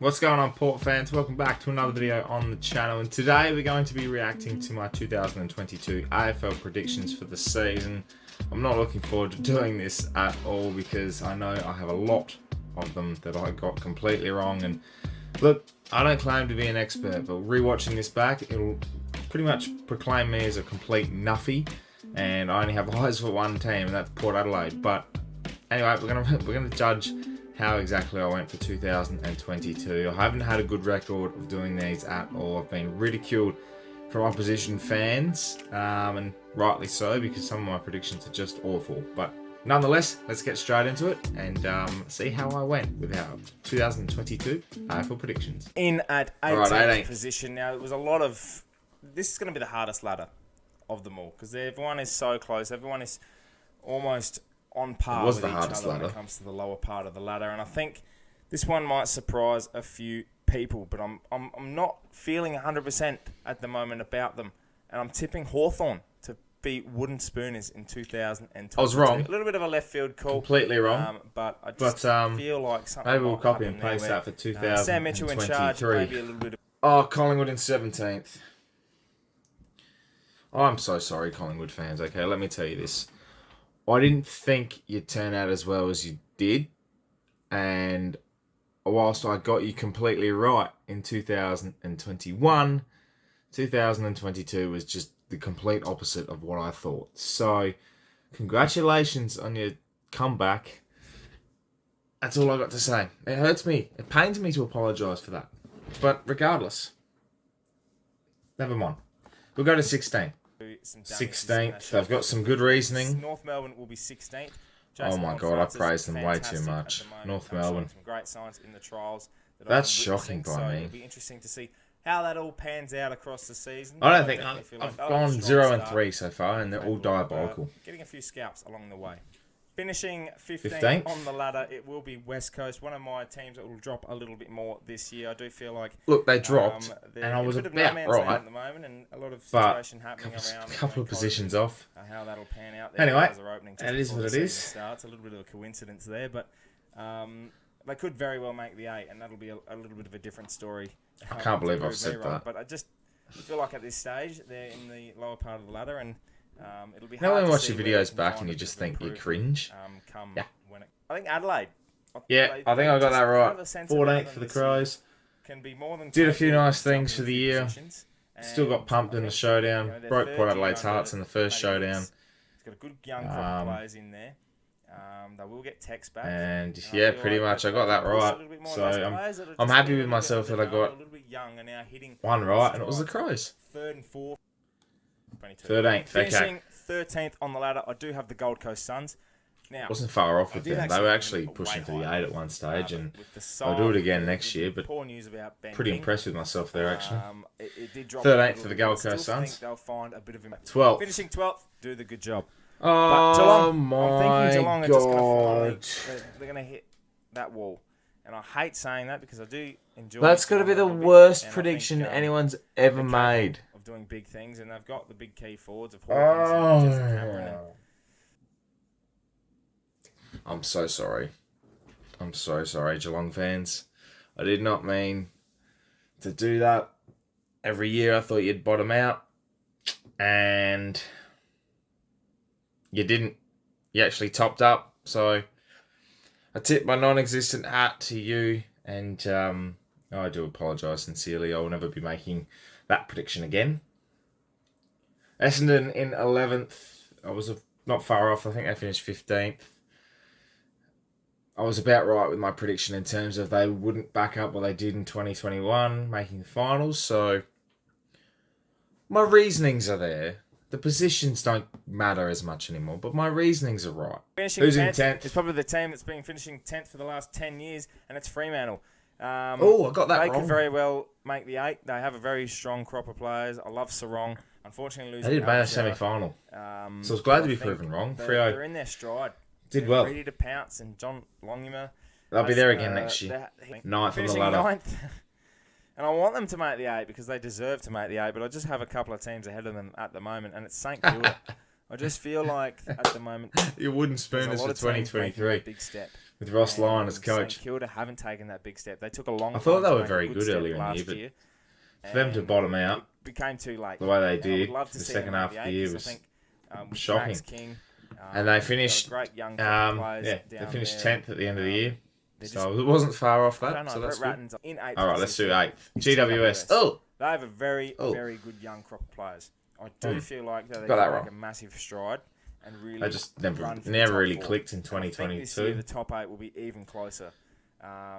What's going on, Port fans? Welcome back to another video on the channel, and today we're going to be reacting to my 2022 AFL predictions for the season. I'm not looking forward to doing this at all because I know I have a lot of them that I got completely wrong. And look, I don't claim to be an expert, but rewatching this back, it'll pretty much proclaim me as a complete nuffy, and I only have eyes for one team, and that's Port Adelaide. But anyway, we're gonna judge how exactly I went for 2022. I haven't had a good record of doing these at all. I've been ridiculed from opposition fans, and rightly so, because some of my predictions are just awful. But nonetheless, let's get straight into it and see how I went with our 2022 AFL predictions. In at 18th position. Now, it was a lot of... This is going to be the hardest ladder of them all, because everyone is so close. Everyone is almost on par with each other when it comes to the lower part of the ladder, and I think this one might surprise a few people, but I'm not feeling 100% at the moment about them, and I'm tipping Hawthorn to beat Wooden Spooners in 2022. I was wrong. A little bit of a left field call. Completely wrong. But I just feel like something maybe we'll copy and paste that for 2023. Sam Mitchell in charge, maybe a little bit of... Oh, Collingwood in 17th. Oh, I'm so sorry, Collingwood fans. Okay, let me tell you this. I didn't think you'd turn out as well as you did, and whilst I got you completely right in 2021, 2022 was just the complete opposite of what I thought. So, congratulations on your comeback. That's all I got to say. It hurts me. It pains me to apologise for that. But regardless, never mind. We'll go to 16th. 16th. I've got some good reasoning. North Melbourne will be 16th. Oh my God, I praise them way too much. North Melbourne. Some great signs in the trials. That's shocking by me. It'll be interesting to see how that all pans out across the season. I don't think I've gone 0-3 so far, and they're all diabolical. Getting a few scalps along the way. Finishing 15th on the ladder, it will be West Coast. One of my teams that will drop a little bit more this year. I do feel like... Look, they dropped, and I was about right. At the moment, and a lot of situation happening around. A couple of positions off. How that'll pan out. Anyway, that is what it is. Starts. A little bit of a coincidence there, but they could very well make the 8, and that'll be a little bit of a different story. I can't believe I've said that. But I just feel like at this stage, they're in the lower part of the ladder, and... it'll be hard now when you to watch see your videos back and you just think you cringe. Yeah. I think Adelaide. Yeah, I think I got that right. 14th for the Crows. Can be more than did a few nice things for the year. Still got pumped in the showdown. Broke Port Adelaide's hearts in the first showdown. It's got a good young crop of players in there. They will get text back. And yeah, pretty much I got that right. So I'm happy with myself that I got one right, and it was the Crows. 3rd and 4th. 13th, Finishing 13th on the ladder, I do have the Gold Coast Suns. Now, wasn't far off with them. They were actually pushing for the 8 at one stage, and I'll do it again next year. But pretty impressed with myself there, actually. 13th for the Gold Coast Suns. 12th. Finishing 12th, do the good job. Oh Geelong, my I'm thinking Geelong God! They're going to hit that wall, and I hate saying that because I do enjoy. That's got to be the worst prediction anyone's ever made. Doing big things, and they've got the big key forwards of Hawkins and Justin Cameron. I'm so sorry. I'm so sorry, Geelong fans. I did not mean to do that. Every year I thought you'd bottom out, and you didn't. You actually topped up, so I tip my non-existent hat to you, and I do apologise sincerely. I will never be making that prediction again. Essendon in 11th. I was not far off. I think they finished 15th. I was about right with my prediction in terms of they wouldn't back up what they did in 2021, making the finals. So my reasonings are there. The positions don't matter as much anymore, but my reasonings are right. Who's in 10th? It's probably the team that's been finishing 10th for the last 10 years, and it's Fremantle. I got that wrong. They could very well make the 8. They have a very strong crop of players. I love Sarong. Unfortunately, losing. They did make a semi-final. So I was glad to be proven wrong. They're in their stride. Did well. Ready to pounce, and John Longima. They'll be there again next year. 9th on the ladder. 9th. And I want them to make the 8 because they deserve to make the 8, but I just have a couple of teams ahead of them at the moment, and it's St Kilda. I just feel like at the moment... Your Wooden Spooners for 2023. Big step. with Ross Lyon as coach. St Kilda haven't taken that big step. They took a long time. I thought they to were make very a good step earlier in the last year, but for them to bottom out, it became too late. The way they I would did love for to the see second them half in of the year Yankees. was I think, shocking. Max King, and they finished, great young players they down finished there. 10th at the end of the year. So it wasn't far off that. I don't know. So that's Brett good. Ratton's in 8th. All right, let's do 8th. It's GWS. Oh! They have a very good young crop of players. I do feel like they can make a massive stride and really. They just never really 4. clicked in 2022. I think this year the top 8 will be even closer.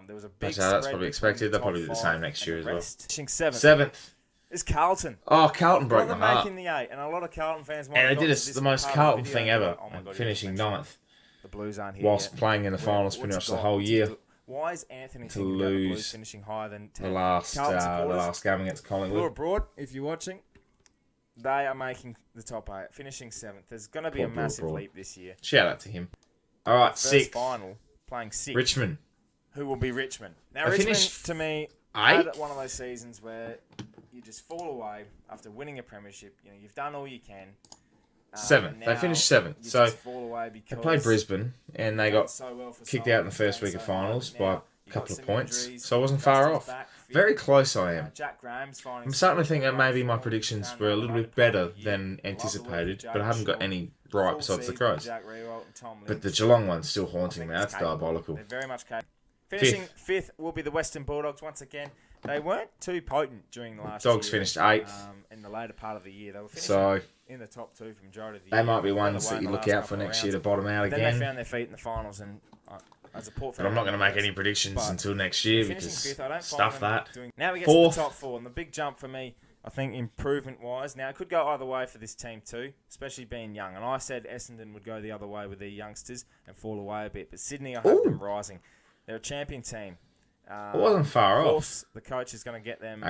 There was a big spread. That's probably expected. They'll probably do the same next year as well. 7th is Carlton. Oh, Carlton broke my heart. Making the 8, and a lot of Carlton fans. And they did the most Carlton thing ever, finishing 9th. The Blues aren't here whilst yet. playing in the finals pretty much the whole year. Why is Anthony to lose finishing higher than 10? the last game against Collingwood? You're abroad, if you're watching. They are making the top 8, finishing 7th. There's going to be a massive leap this year. Shout out to him. All right, 6th. Final, playing 6th. Richmond. Who will be Richmond? Now, Richmond, to me, 8th? had one of those seasons where you just fall away after winning a premiership. You know, you've done all you can. 7th. They finished 7th. So they played Brisbane and they got kicked out in the first week of finals by a couple of points. So I wasn't far off. Very close I am. I'm starting to think that maybe my predictions were a little bit better than anticipated, but I haven't got any right besides the Crows. But the Geelong one's still haunting me. That's diabolical. They're very much capable. Finishing 5th will be the Western Bulldogs once again. They weren't too potent during the last year. Dogs finished 8th. In the later part of the year. They were finishing in the top 2 for majority of the year. They might be ones that you look out for next year to bottom out again. Then they found their feet in the finals, and as a Port fan, but I'm not going to make any predictions until next year because 5th, stuff that. Now we get to the top 4, and the big jump for me, I think, improvement-wise. Now, it could go either way for this team too, especially being young. And I said Essendon would go the other way with their youngsters and fall away a bit. But Sydney, I have them rising. They're a champion team. It wasn't far off. Of course, the coach is going to get them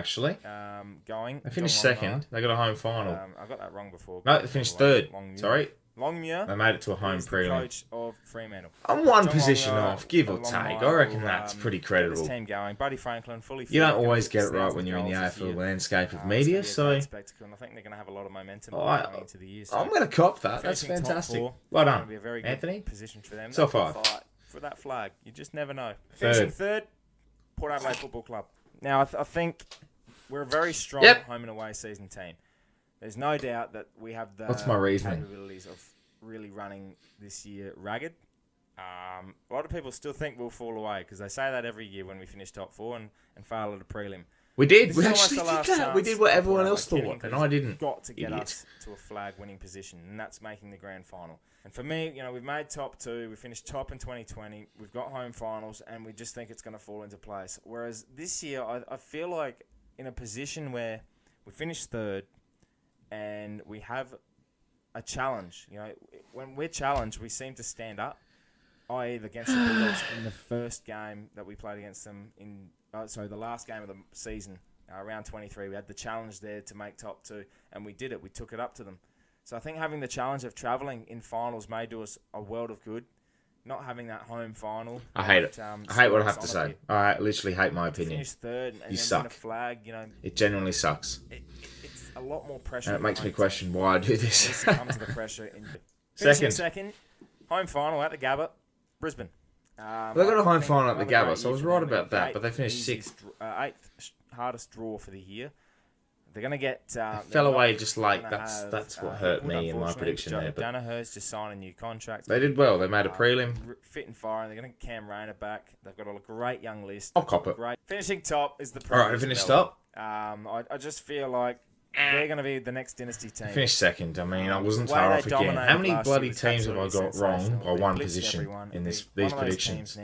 going. They finished 2nd. They got a home final. I got that wrong before. No, they finished 3rd. Sorry. Longmuir. They made it to a home prelim. Coach of Fremantle. I'm one position off, give or take. I reckon that's pretty credible. This team going. Buddy Franklin fully fit. You don't always get it right when you're in the AFL landscape of media, so spectacle, and I think they're going to have a lot of momentum going into the year. So I'm going to cop that. That's fantastic. Well done, be a very good Anthony. Position for them. So far. For that flag, you just never know. 3rd. Finishing 3rd, Port Adelaide Football Club. Now, I think we're a very strong home and away season team. There's no doubt that we have the capabilities of really running this year ragged. A lot of people still think we'll fall away because they say that every year when we finish top 4 and fail at a prelim. We did. We actually did that. We did what everyone else thought, and I didn't. Got to get us to a flag-winning position, and that's making the grand final. And for me, we've made top 2. We finished top in 2020. We've got home finals, and we just think it's going to fall into place. Whereas this year, I feel like in a position where we finished 3rd, and we have a challenge. When we're challenged, we seem to stand up. I.e. against the Bulldogs in the first game that we played against them the last game of the season, round 23. We had the challenge there to make top 2, and we did it. We took it up to them. So I think having the challenge of travelling in finals may do us a world of good. Not having that home final. I hate it. I hate what I have to say. I literally hate my opinion. Finish 3rd and you then suck. win a flag. It genuinely sucks. It's a lot more pressure. And it makes me question why I do this. It comes to the pressure. Second, home final at the Gabba, Brisbane. They got a home final at the Gabba, so I was right about that. But they finished 6th. 8th hardest draw for the year. They're going to get... fell away just like that's what hurt me in my prediction there. But Danaher's just signed a new contract. They did well. They made a prelim. Fit and firing. They're going to get Cam Rayner back. They've got a great young list. I'll cop it. Finishing top is the... All right, I finished top. I just feel like they're going to be the next dynasty team. Finished 2nd. I mean, I wasn't far off again. How many bloody teams have I got wrong by one position in these predictions?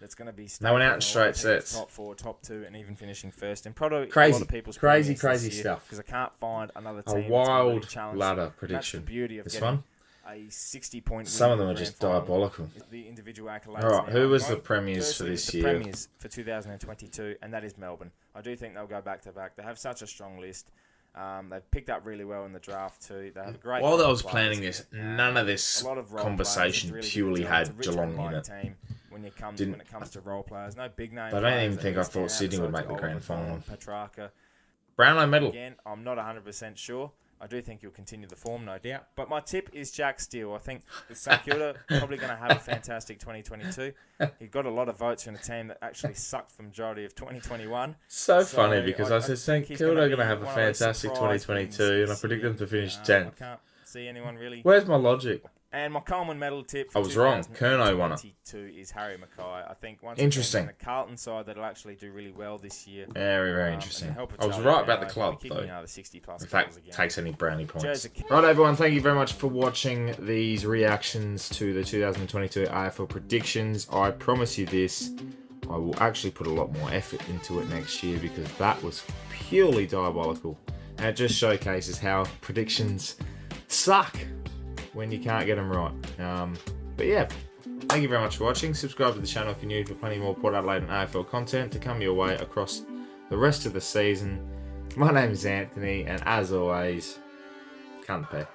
That's going to be they went out in straight sets. Top 4, top 2, and even finishing first. And probably crazy, a lot of people's crazy stuff. Because I can't find another team. A wild ladder prediction. That's the beauty of this one. A 60-point. Some of them are just diabolical. The individual accolades. All right, who was the premiers for this year? The premiers for 2022, and that is Melbourne. I do think they'll go back to back. They have such a strong list. They've picked up really well in the draft too. They have a great. While I was planning this, none of this conversation purely had Geelong in it. When it comes to role players, no big names. I don't even think I thought Sydney would make the grand final. Petrarca. Brownlow medal. Again, I'm not 100% sure, I do think he'll continue the form, no doubt. But my tip is Jack Steele. I think with St Kilda probably going to have a fantastic 2022. He got a lot of votes from a team that actually sucked the majority of 2021. So funny because I said St Kilda are going to have a fantastic 2022, and I predict them to finish 10th. I can't see anyone really. Where's my logic? And my Coleman medal tip for I was wrong. Kerno won it. Is Harry Mackay. I think once interesting. Again, the Carlton side that'll actually do really well this year. Very, very interesting. I was right about the club, though. In fact, takes any brownie points. Right, everyone, thank you very much for watching these reactions to the 2022 AFL predictions. I promise you this, I will actually put a lot more effort into it next year because that was purely diabolical. And it just showcases how predictions suck when you can't get them right. But yeah, thank you very much for watching. Subscribe to the channel if you're new for plenty more Port Adelaide and AFL content to come your way across the rest of the season. My name is Anthony, and as always, ThePear.